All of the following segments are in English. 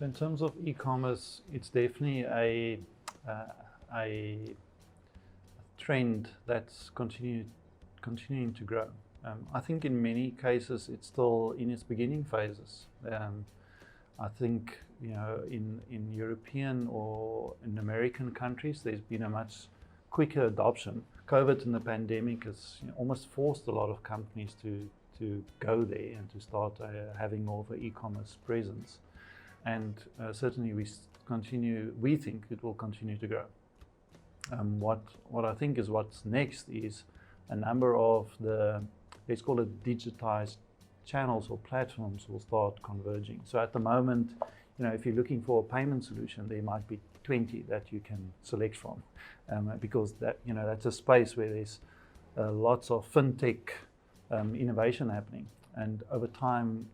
So in terms of e-commerce, it's definitely a trend that's continuing to grow. I think in many cases it's still in its beginning phases. I think in European or in American countries there's been a much quicker adoption. COVID and the pandemic has almost forced a lot of companies to go there and to start having more of an e-commerce presence. And certainly we think it will continue to grow. What I think is what's next is a number of the, let's call it digitized channels or platforms will start converging. So at the moment, if you're looking for a payment solution, there might be 20 that you can select from, because that's a space where there's lots of fintech innovation happening. And over time,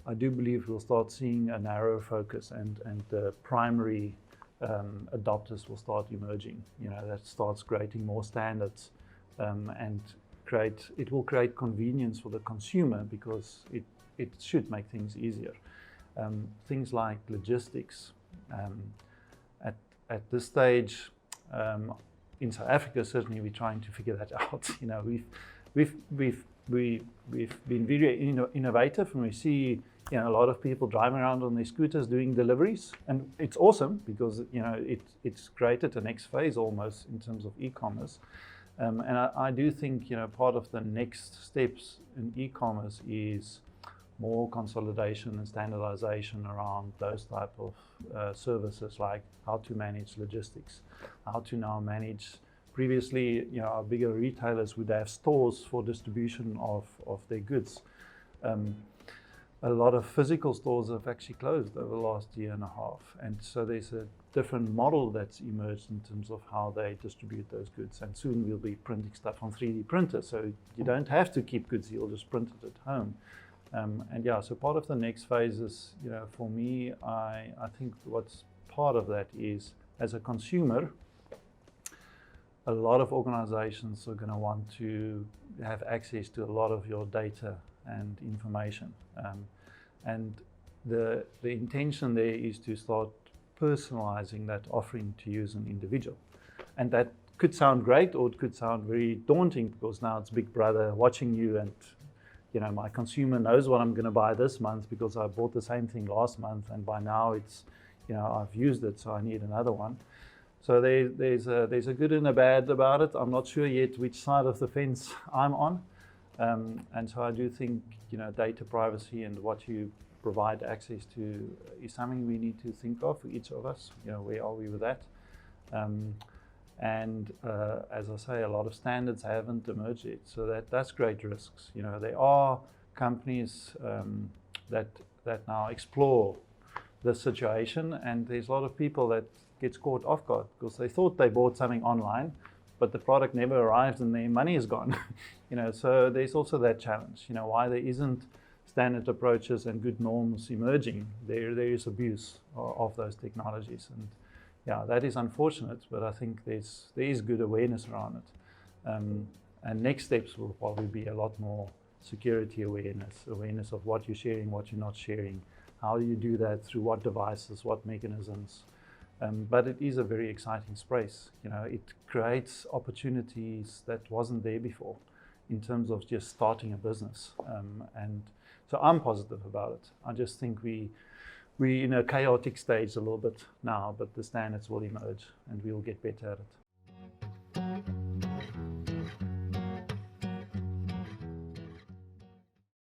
I do believe we'll start seeing a narrow focus, and the primary adopters will start emerging. That starts creating more standards, and it will create convenience for the consumer, because it should make things easier. Things like logistics. At this stage, in South Africa, certainly we're trying to figure that out. We've been very innovative, and we see a lot of people driving around on their scooters doing deliveries, and it's awesome because it's created the next phase almost in terms of e-commerce. And I do think part of the next steps in e-commerce is more consolidation and standardization around those type of services, like how to manage logistics, how to now manage. Previously, our bigger retailers would have stores for distribution of their goods. A lot of physical stores have actually closed over the last year and a half, and so there's a different model that's emerged in terms of how they distribute those goods. And soon we'll be printing stuff on 3D printers, so you don't have to keep goods, you'll just print it at home. So part of the next phase is, for me, I think what's part of that is, as a consumer, a lot of organizations are going to want to have access to a lot of your data and information. And the intention there is to start personalizing that offering to you as an individual. And that could sound great, or it could sound very daunting, because now it's Big Brother watching you, and my consumer knows what I'm going to buy this month because I bought the same thing last month, and by now it's, I've used it, so I need another one. So there's a good and a bad about it. I'm not sure yet which side of the fence I'm on. And so I do think, data privacy and what you provide access to is something we need to think of, each of us. Where are we with that? As I say, a lot of standards haven't emerged yet, so that's great risks. There are companies that now explore this situation, and there's a lot of people that gets caught off guard because they thought they bought something online, but the product never arrived and their money is gone. So there's also that challenge. Why there isn't standard approaches and good norms emerging, there is abuse of those technologies, and that is unfortunate, but I think there is good awareness around it. And next steps will probably be a lot more security awareness of what you're sharing, what you're not sharing, how you do that, through what devices, what mechanisms. But it is a very exciting space. It creates opportunities that wasn't there before in terms of just starting a business. And so I'm positive about it. I just think we're in a chaotic stage a little bit now, but the standards will emerge and we'll get better at it.